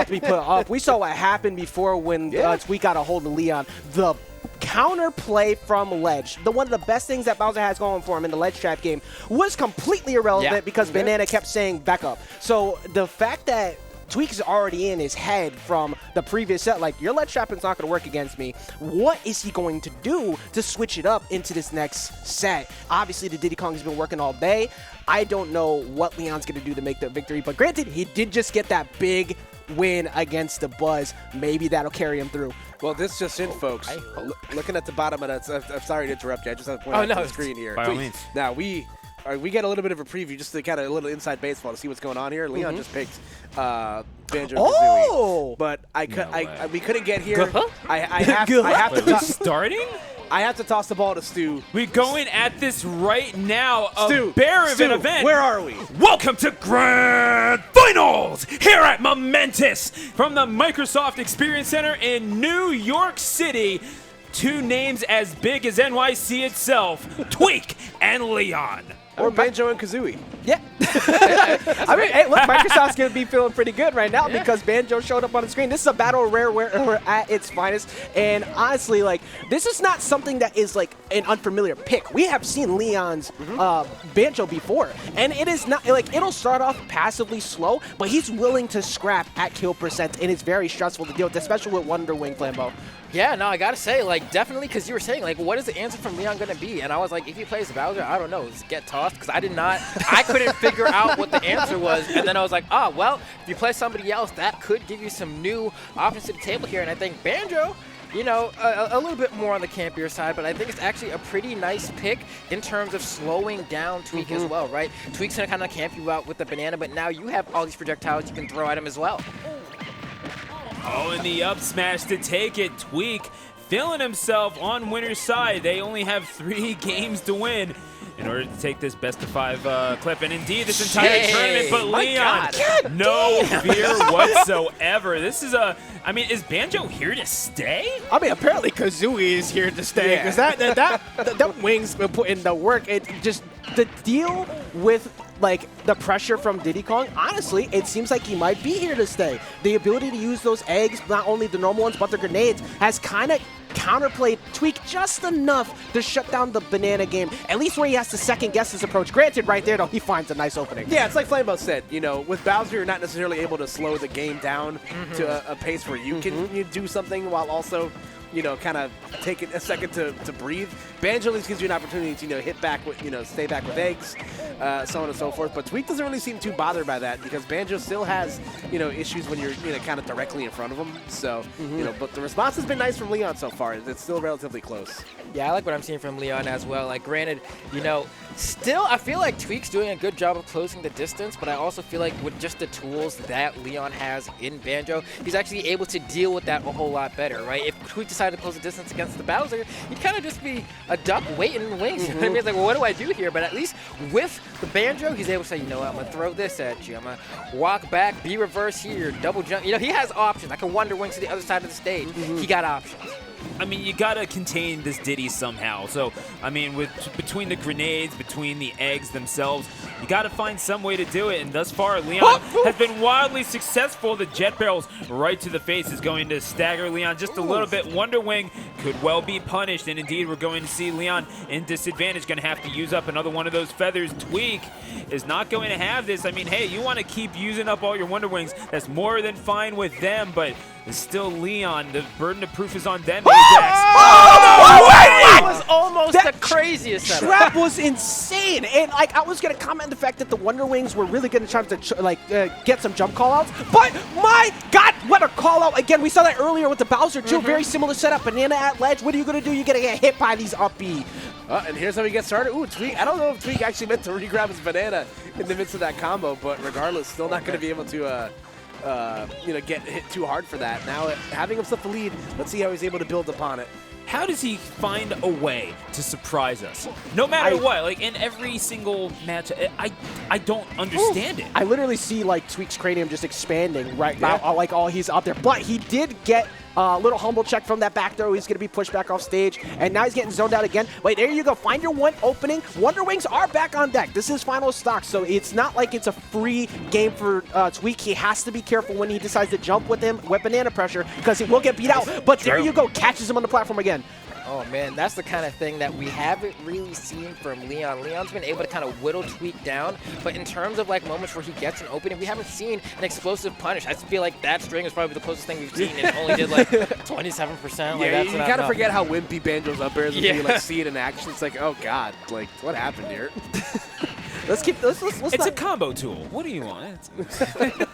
to be put up. We saw what happened before when Tweek got a hold of LeoN. The counterplay from ledge, one of the best things that Bowser has going for him in the ledge trap game, was completely irrelevant because Banana kept saying back up. So the fact that Tweek is already in his head from the previous set, like, your ledge trapping's not going to work against me. What is he going to do to switch it up into this next set? Obviously, the Diddy Kong has been working all day. I don't know what LeoN's going to do to make the victory, but granted, he did just get that big win against the Buzz. Maybe that'll carry him through. Well, this just in, folks. Looking at the bottom of that, I'm sorry to interrupt you. I just have to point out the screen here. By all means. Now, we get a little bit of a preview, just to kind of a little inside baseball to see what's going on here. LeoN just picked Banjo Kazooie, but we couldn't get here. I have to starting. I have to toss the ball to Stu. We're going at this right now. Stu, bear of an event. Where are we? Welcome to Grand Finals here at Momentous from the Microsoft Experience Center in New York City. Two names as big as NYC itself, Tweek and LeoN. Or Banjo and Kazooie. Yeah. I mean, hey, look, Microsoft's going to be feeling pretty good right now because Banjo showed up on the screen. This is a battle rare where we're at its finest. And honestly, like, this is not something that is, like, an unfamiliar pick. We have seen LeoN's Banjo before. And it is not, like, it'll start off passively slow, but he's willing to scrap at kill percent, and it's very stressful to deal with, especially with Wonder Wing Flambeau. Yeah, no, I gotta say, like, definitely, because you were saying, like, what is the answer from LeoN gonna be? And I was like, if he plays Bowser, I don't know, just get tossed, because I couldn't figure out what the answer was. And then I was like, oh, well, if you play somebody else, that could give you some new options to the table here. And I think Banjo, you know, a little bit more on the campier side, but I think it's actually a pretty nice pick in terms of slowing down Tweek as well, right? Tweek's gonna kind of camp you out with the banana, but now you have all these projectiles you can throw at him as well. Oh, and the up smash to take it. Tweek feeling himself on winner's side. They only have 3 games to win in order to take this best-of-5 clip. And indeed, this entire tournament, but LeoN, no fear whatsoever. This is I mean, is Banjo here to stay? I mean, apparently Kazooie is here to stay because that Wing's been putting the work. It just, the deal with, like, the pressure from Diddy Kong, honestly, it seems like he might be here to stay. The ability to use those eggs, not only the normal ones, but the grenades, has kind of counterplayed Tweek just enough to shut down the banana game, at least where he has to second guess his approach. Granted, right there, though, he finds a nice opening. Yeah, it's like Flambeau said, you know, with Bowser, you're not necessarily able to slow the game down to a pace where you can do something while also, you know, kind of taking a second to breathe. Banjo at least gives you an opportunity to, you know, hit back with, you know, stay back with eggs, so on and so forth. But Tweek doesn't really seem too bothered by that because Banjo still has, you know, issues when you're, you know, kind of directly in front of him. So, you know, but the response has been nice from LeoN so far. It's still relatively close. Yeah, I like what I'm seeing from LeoN as well. Like, granted, you know, still, I feel like Tweek's doing a good job of closing the distance, but I also feel like with just the tools that LeoN has in Banjo, he's actually able to deal with that a whole lot better, right? If Tweek decided to close the distance against the Bowser, he'd kind of just be a duck waiting in the wings. You know what I mean? It's like, well, what do I do here? But at least with the Banjo, he's able to say, you know what, I'm going to throw this at you. I'm going to walk back, be reverse here, double jump. You know, he has options. I can Wonder Wing to the other side of the stage. He got options. I mean, you gotta contain this Diddy somehow. So, I mean, between the grenades, between the eggs themselves, you gotta find some way to do it. And thus far, LeoN has been wildly successful. The jet barrels right to the face is going to stagger LeoN just a little bit. Wonder Wing could well be punished. And indeed, we're going to see LeoN in disadvantage. Going to have to use up another one of those feathers. Tweek is not going to have this. I mean, hey, you want to keep using up all your Wonder Wings. That's more than fine with them. But it's still LeoN. The burden of proof is on them. That was almost the craziest setup. Trap was insane, and like I was gonna comment on the fact that the Wonder Wings were really gonna try to get some jump call outs, but my God, what a call out again! We saw that earlier with the Bowser too. Very similar setup. Banana at ledge. What are you gonna do? You're gonna get hit by these up B. And here's how we get started. Ooh, Tweek. I don't know if Tweek actually meant to re-grab his banana in the midst of that combo, but regardless, still not gonna be able to. You know, get hit too hard for that. Now, having himself a lead, let's see how he's able to build upon it. How does he find a way to surprise us? No matter what, like in every single match, I don't understand it. I literally see like Tweek's cranium just expanding right now, like all he's up there. But he did get Little humble check from that back throw. He's going to be pushed back off stage. And now he's getting zoned out again. Wait, there you go. Find your one opening. Wonder Wings are back on deck. This is final stock, so it's not like it's a free game for Tweek. He has to be careful when he decides to jump with him with banana pressure because he will get beat out. But there you go. Catches him on the platform again. Oh, man, that's the kind of thing that we haven't really seen from LeoN. LeoN's been able to kind of whittle Tweek down, but in terms of like moments where he gets an opening, we haven't seen an explosive punish. I feel like that string is probably the closest thing we've seen, and it only did like 27%. Yeah, like, that's you kind of forget how wimpy Banjo's up airs until you like see it in action. It's like, oh god, like what happened here? Let's It's a combo tool. What do you want?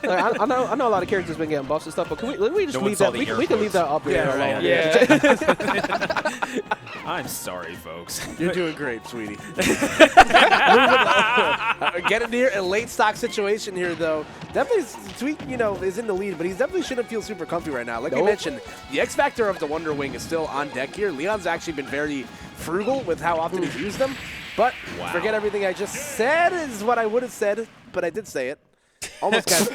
I know a lot of characters been getting buffs and stuff, but can we just leave that? We can leave that up here alone. Yeah. I'm sorry, folks. You're doing great, sweetie. Getting near a late stock situation here, though. Definitely, Tweek, you know, is in the lead, but he definitely shouldn't feel super comfy right now. Like we mentioned, the X factor of the Wonder Wing is still on deck here. LeoN's actually been very frugal with how often he's used them. But forget everything I just said is what I would have said, but I did say it. Almost got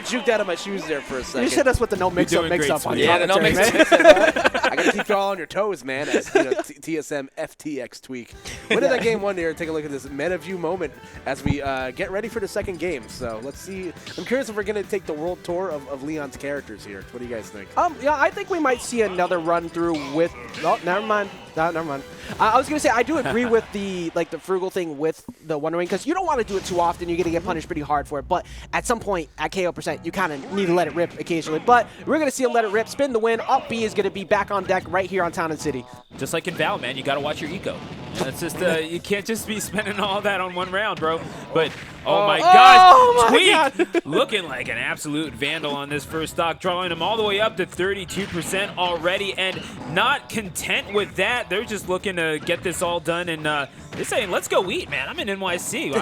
juked out of my shoes there for a second. You just hit us with the no mix-up on the no mix-up. I got to keep you all on your toes, man, as TSM FTX Tweek. Winning that game 1 here, take a look at this meta view moment as we get ready for the second game. So let's see. I'm curious if we're going to take the world tour of LeoN's characters here. What do you guys think? Yeah, I think we might see another run through with. Oh, never mind. No, never mind. I was gonna say I do agree with the frugal thing with the Wonder Wing because you don't want to do it too often. You're gonna get punished pretty hard for it. But at some point at KO %, you kind of need to let it rip occasionally. But we're gonna see him let it rip, spin the win. Up B is gonna be back on deck right here on Town and City. Just like in Val, man, you gotta watch your eco. That's just you can't just be spending all that on one round, bro. But oh my gosh, Tweek looking like an absolute vandal on this first stock, drawing him all the way up to 32% already, and not content with that. They're just looking to get this all done, and they're saying, let's go eat, man. I'm in NYC.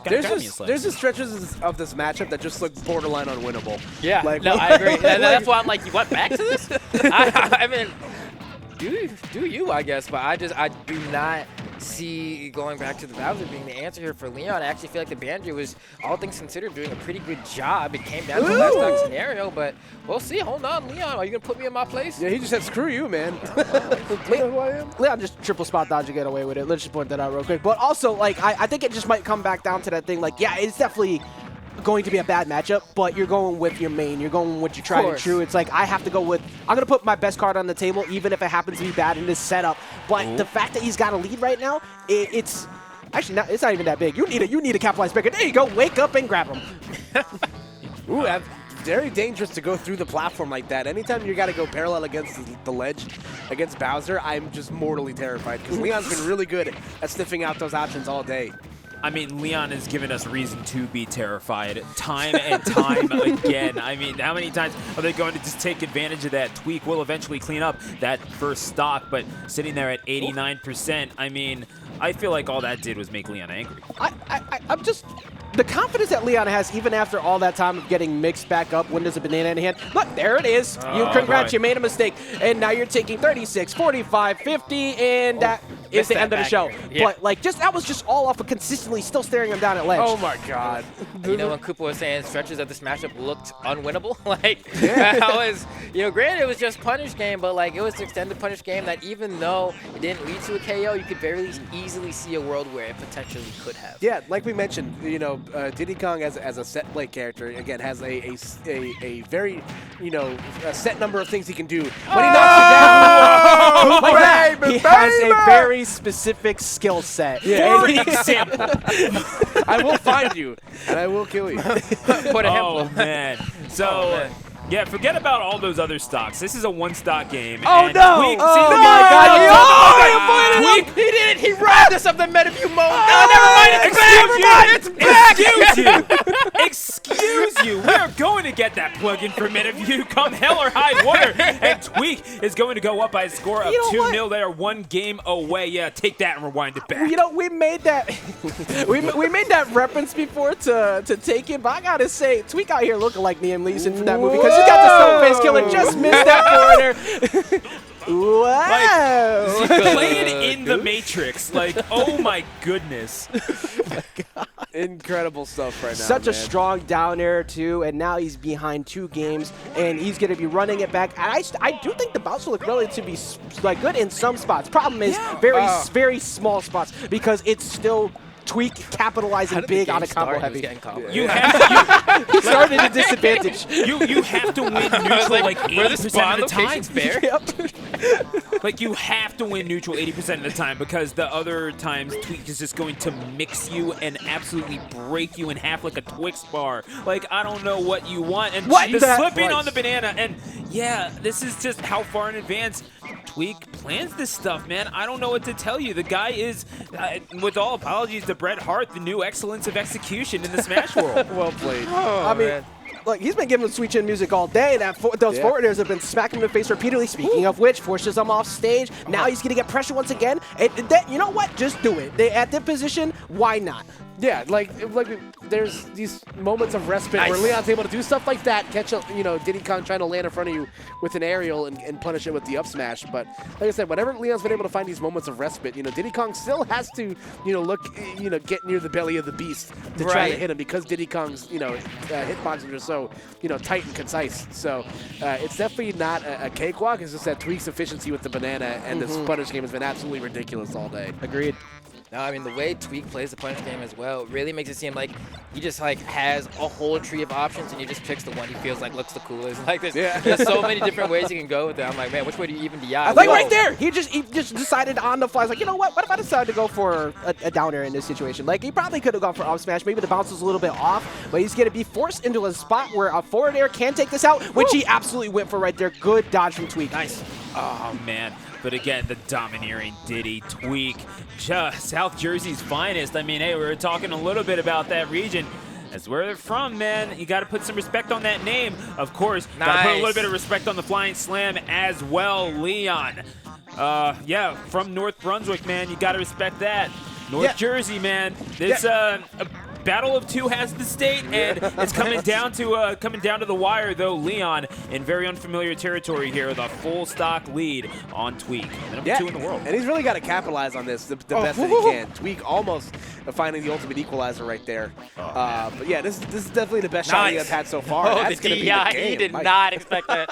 There's just stretches of this matchup that just look borderline unwinnable. Yeah, like, no, I agree. That's why I'm like, you went back to this? I mean, do you, I guess, but I do not see going back to the Bowser being the answer here for LeoN. I actually feel like the Banjo was, all things considered, doing a pretty good job. It came down to the last stock scenario, but we'll see. Hold on, LeoN, are you going to put me in my place? Yeah, he just said, screw you, man. You know who I am? LeoN just triple spot dodge and get away with it. Let's just point that out real quick. But also, like, I think it just might come back down to that thing. Like, yeah, it's definitely going to be a bad matchup, but you're going with your main. You're going with your tried and true. It's like I have to go with, I'm going to put my best card on the table, even if it happens to be bad in this setup. But the fact that he's got a lead right now, it's actually not, it's not even that big. You need a capitalized breaker. There you go. Wake up and grab him. Ooh, that's very dangerous to go through the platform like that. Anytime you got to go parallel against the ledge, against Bowser, I'm just mortally terrified because LeoN's been really good at sniffing out those options all day. I mean, LeoN has given us reason to be terrified time and time again. I mean, how many times are they going to just take advantage of that? Tweek will eventually clean up that first stock, but sitting there at 89%, I mean, I feel like all that did was make LeoN angry. I'm just... The confidence that LeoN has, even after all that time of getting mixed back up when there's a banana in hand. Look, there it is. Congrats, you made a mistake. And now you're taking 36, 45, 50, and that is the end of the show. Yeah. But, like, that was just all off of consistently still staring him down at ledge. Oh, my God. You know, when Koopa was saying stretches of this matchup looked unwinnable, like, that was, you know, granted it was just punish game, but, like, it was an extended punish game that even though it didn't lead to a KO, you could very easily see a world where it potentially could have. Yeah, like we mentioned, you know, Diddy Kong as a set play character, again, has a very, you know, a set number of things he can do. When he knocks you down, like that, he has a very specific skill set. Yeah. For example, I will find you, and I will kill you. Oh, man. So... Yeah, forget about all those other stocks. This is a one-stock game. Oh, and no! Tweek, Oh, my God! Tweek, He did it! He robbed us of the MetaView mode! Never mind! It's back! Excuse you! Excuse you! We are going to get that plug-in for MetaView come hell or high water. And Tweek is going to go up by a score of 2-0. They are one game away. Yeah, take that and rewind it back. You know, we made that we made that reference before to take it, but I gotta say, Tweek out here looking like Liam Neeson from that movie because he got the stone face killer, just missed that corner. Wow! Like, played in the Matrix. Like, oh my goodness. Incredible stuff right now. Such a strong down air, too, and now he's behind 2 games, and he's going to be running it back. And I do think the bounce will look relatively like good in some spots. Problem is, very small spots, because it's still Tweek capitalizing big on a combo heavy. You have to, He started at a disadvantage. you have to win neutral like 80% of the time. Yep. Like, you have to win neutral 80% of the time, because the other times Tweek is just going to mix you and absolutely break you in half like a Twix bar. Like, I don't know what you want. And the slipping on the banana. And yeah, this is just how far in advance Tweek plans this stuff, man. I don't know what to tell you. The guy is, with all apologies to Bret Hart, the new excellence of execution in the Smash world. Well played. I mean, look, he's been giving him sweet chin music all day. Those forward airs have been smacking him in the face repeatedly. Speaking of which, forces him off stage. Now he's going to get pressure once again. You know what? Just do it. At their position, why not? Yeah, like there's these moments of respite where LeoN's able to do stuff like that, catch a, Diddy Kong trying to land in front of you with an aerial and punish it with the up smash. But like I said, whenever LeoN's been able to find these moments of respite, Diddy Kong still has to, get near the belly of the beast to try to hit him, because Diddy Kong's, hitboxes are so, tight and concise. So it's definitely not a cakewalk. It's just that Tweek's efficiency with the banana and this punish game has been absolutely ridiculous all day. Agreed. No, I mean, the way Tweek plays the punish game as well really makes it seem like he just has a whole tree of options, and he just picks the one he feels like looks the coolest. Like there's so many different ways you can go with it. I'm like, man, which way do you even DI? Like right there, he just decided on the fly. He's like, you know what? What if I decide to go for a down air in this situation? Like, he probably could have gone for up smash. Maybe the bounce was a little bit off, but he's going to be forced into a spot where a forward air can take this out, which he absolutely went for right there. Good dodge from Tweek. Nice. Oh, man. But again, the domineering Diddy, Tweek, South Jersey's finest. I mean, hey, we were talking a little bit about that region. That's where they're from, man. You got to put some respect on that name. Of course, got to put a little bit of respect on the flying slam as well, LeoN. Yeah, from North Brunswick, man. You got to respect that. North Jersey, man. It's a battle of two has the state, and it's coming down to the wire, though. LeoN in very unfamiliar territory here, with a full stock lead on Tweek, number 2 in the world. And he's really got to capitalize on this the best that he can. Tweek almost finding the ultimate equalizer right there. But yeah, this is definitely the best shot Leon's had so far. That's going to be the game. He did not expect that.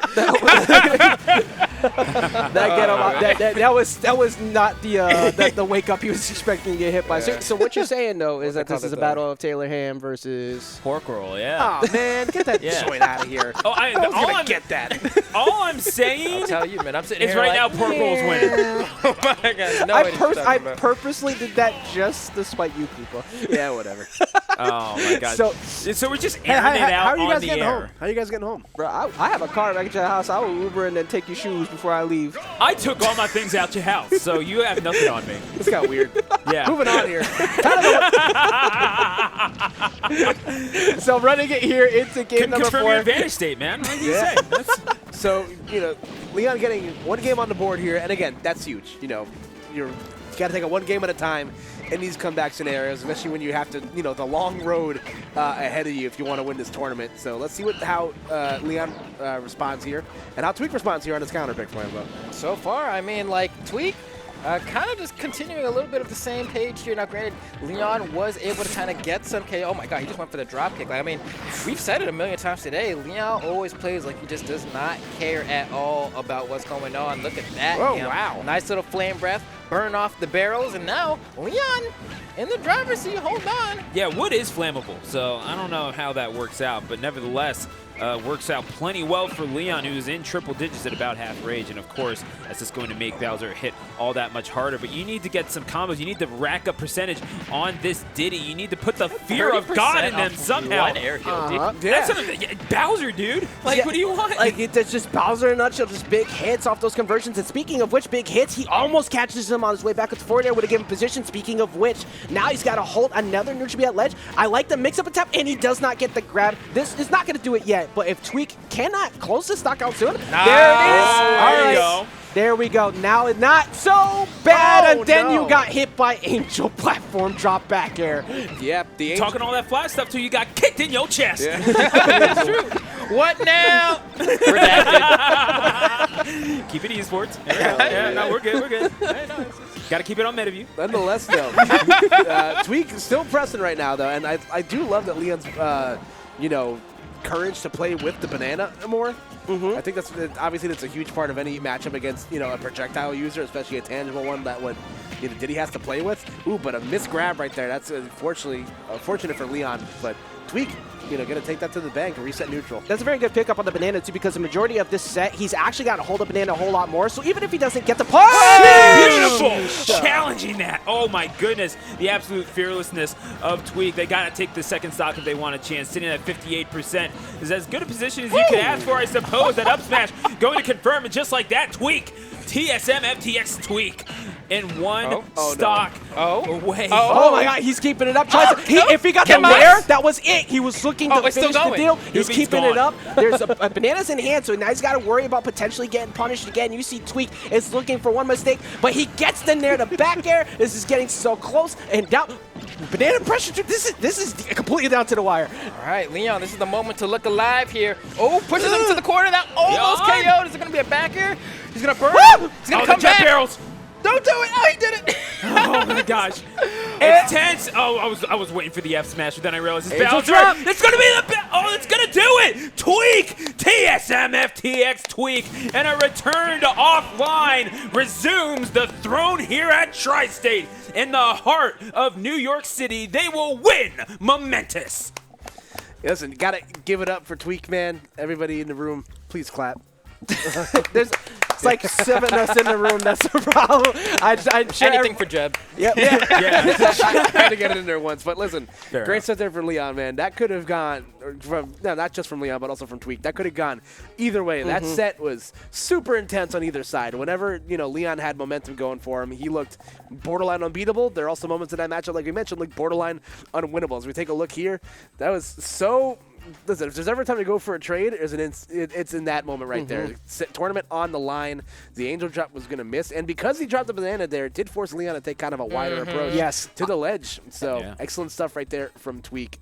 That was not the wake up he was expecting to get hit by. So what you're saying, though, is that this is a battle of Taylor Ham versus Pork Roll, yeah. Oh man, get that joint out of here. Oh, I was gonna get that. All I'm saying, I'll tell you, man, I'm sitting is here right now Pork Roll's winning. Oh my God, I purposely did that just to spite you people. Yeah, whatever. Oh my God. So we're just airing it how out are you guys on the getting air. home? How are you guys getting home? Bro, I have a car back at your house. I will Uber and then take your shoes before I leave. I took all my things out your house, so you have nothing on me. This got weird. Yeah. Moving on here. So running it here into game number 4. Confirm your advantage state, man. What do you say? So, LeoN getting one game on the board here, and again, that's huge. You got to take it one game at a time in these comeback scenarios, especially when you have to, the long road ahead of you if you want to win this tournament. So let's see how LeoN responds here, and how Tweek responds here on his counter pick for him, though. So far, I mean, like, Tweek kind of just continuing a little bit of the same page here. Now, granted, LeoN was able to kind of get some KO. Oh my God, he just went for the drop kick. Like, I mean, we've said it a million times today. LeoN always plays like he just does not care at all about what's going on. Look at that. Oh, wow. Nice little flame breath, burn off the barrels, and now LeoN in the driver's seat. Hold on. Yeah, wood is flammable, so I don't know how that works out, but nevertheless, works out plenty well for LeoN, who's in triple digits at about half rage. And of course, that's just going to make Bowser hit all that much harder. But you need to get some combos. You need to rack up percentage on this Diddy. You need to put the fear of God in them somehow. One air kill, That's Bowser, dude. Like, what do you want? Like, it's just Bowser in a nutshell, just big hits off those conversions. And speaking of which, big hits, he almost catches him on his way back with the forward air, would have given position. Speaking of which, now he's got to hold another neutral B at ledge. I like the mix-up attack, and he does not get the grab. This is not going to do it yet, but if Tweek cannot close this stock out soon, there it is. There you go. There we go. Now it's not so bad, and then you got hit by Angel platform drop back air. Yep, the Angel. Talking all that fly stuff till you got kicked in your chest. Yeah. That's true. What now? Redacted. Keep it esports. Yeah, no, we're good. We're good. Got to keep it on MetaView. Nonetheless, though, Tweek still pressing right now, though, and I do love that LeoN's, courage to play with the banana more. I think that's obviously that's a huge part of any matchup against a projectile user, especially a tangible one that Diddy has to play with. Ooh, but a missed grab right there. That's unfortunate for LeoN, but Tweek, going to take that to the bank and reset neutral. That's a very good pickup on the banana, too, because the majority of this set, he's actually got to hold the banana a whole lot more. So even if he doesn't get the push! Beautiful! Challenging that. Oh, my goodness. The absolute fearlessness of Tweek. They got to take the second stock if they want a chance. Sitting at 58% is as good a position as you could ask for, I suppose. That up smash going to confirm, and just like that, Tweek. TSM FTX Tweek in one stock away. Oh my God, he's keeping it up. If he got the nair, that was it. He was looking to finish the deal. He's keeping it up. There's a bananas in hand, so now he's got to worry about potentially getting punished again. You see Tweek is looking for one mistake, but he gets the nair to back air. This is getting so close and down. Banana pressure. This is completely down to the wire. All right, LeoN, this is the moment to look alive here. Oh, pushes him to the corner. That almost KO'd. Is it going to be a back air? He's going to burn. He's going to come back. Barrels. Don't do it. Oh, he did it. Oh, my gosh. It's tense. Oh, I was waiting for the F smash, but then I realized it's Banjo. It's going to be it's going to do it. Tweek. TSM FTX Tweek. And a return to offline resumes the throne here at Tri-State. In the heart of New York City, they will win Momentous. Listen, got to give it up for Tweek, man. Everybody in the room, please clap. It's like 7 of us in the room. That's the problem. Anything for Jeb. Yep. Yeah. Had to get it in there once. But listen, great stuff there for LeoN, man. That could have gone not just from LeoN, but also from Tweek. That could have gone either way. That set was super intense on either side. Whenever LeoN had momentum going for him, he looked borderline unbeatable. There are also moments in that matchup, like we mentioned, like borderline unwinnable. As we take a look here, that was so. Listen, if there's ever time to go for a trade, it's in that moment right there. Tournament on the line. The angel drop was going to miss. And because he dropped the banana there, it did force LeoN to take kind of a wider approach to the ledge. So excellent stuff right there from Tweek.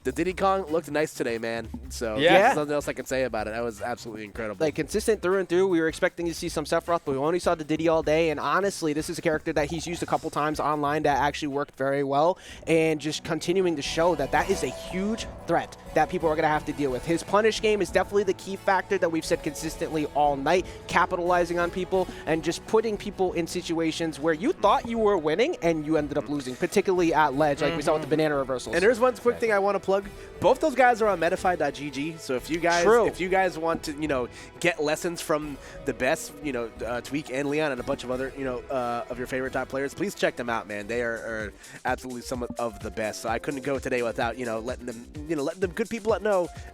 The Diddy Kong looked nice today, man. So there's nothing else I can say about it. That was absolutely incredible. Like, consistent through and through. We were expecting to see some Sephiroth, but we only saw the Diddy all day. And honestly, this is a character that he's used a couple times online that actually worked very well. And just continuing to show that is a huge threat that people are going to have to deal with. His punish game is definitely the key factor that we've said consistently all night, capitalizing on people and just putting people in situations where you thought you were winning and you ended up losing, particularly at ledge, like we saw with the banana reversals. And there's one quick thing I want to plug. Both those guys are on metafy.gg, so if you guys want to get lessons from the best Tweek and LeoN and a bunch of other of your favorite top players, please check them out, man. They are absolutely some of the best. So I couldn't go today without letting them good people at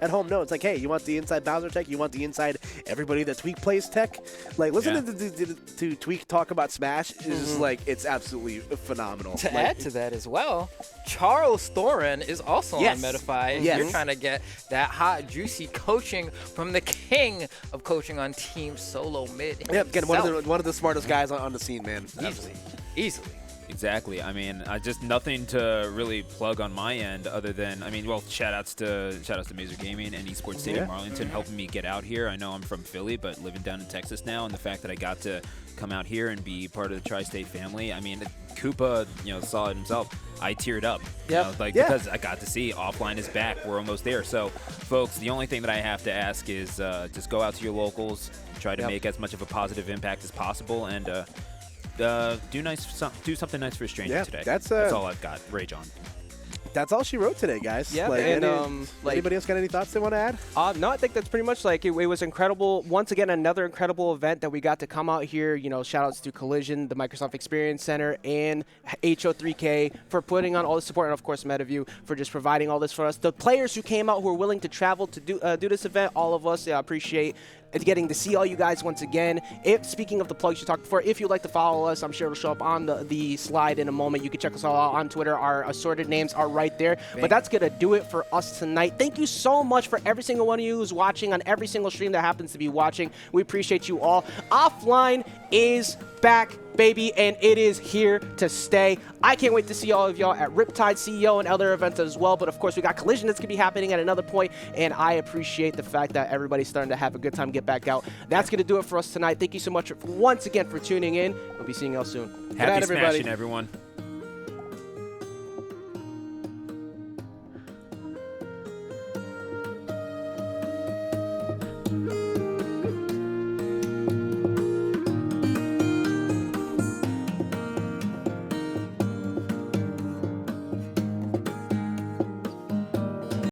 home know. It's like, hey, you want the inside Bowser tech? You want the inside everybody that Tweek plays tech? Like, listening to Tweek talk about Smash is just like, it's absolutely phenomenal. To add to that as well, Charles Thorin is also on Metafy. You're trying to get that hot, juicy coaching from the king of coaching on Team Solo Mid. Yep, again, one of the smartest guys on the scene, man. Easily. Exactly. I mean, just nothing to really plug on my end other than, shout-outs to Mazer Gaming and Esports Stadium Arlington helping me get out here. I know I'm from Philly, but living down in Texas now, and the fact that I got to come out here and be part of the Tri-State family. I mean, Koopa, saw it himself. I teared up, because I got to see offline is back. We're almost there. So, folks, the only thing that I have to ask is just go out to your locals, try to make as much of a positive impact as possible, and do something nice for a stranger today. That's all I've got. Rage on. That's all she wrote today, guys. Yeah, anybody else got any thoughts they want to add? No, I think that's pretty much it was incredible. Once again, another incredible event that we got to come out here. Shout outs to Collision, the Microsoft Experience Center, and HO3K for putting on all the support, and of course MetaView for just providing all this for us. The players who came out who were willing to travel to do this event, all of us appreciate getting to see all you guys once again. Speaking of the plugs you talked before, if you'd like to follow us, I'm sure it'll show up on the slide in a moment. You can check us all out on Twitter. Our assorted names are right right there. But that's going to do it for us tonight. Thank you so much for every single one of you who's watching on every single stream that happens to be watching. We appreciate you all. Offline is back, baby, and it is here to stay. I can't wait to see all of y'all at Riptide CEO and other events as well. But of course, we got Collision that's going to be happening at another point, and I appreciate the fact that everybody's starting to have a good time, get back out. That's going to do it for us tonight. Thank you so much once again for tuning in. We'll be seeing y'all soon. Happy everybody. smashing, everyone.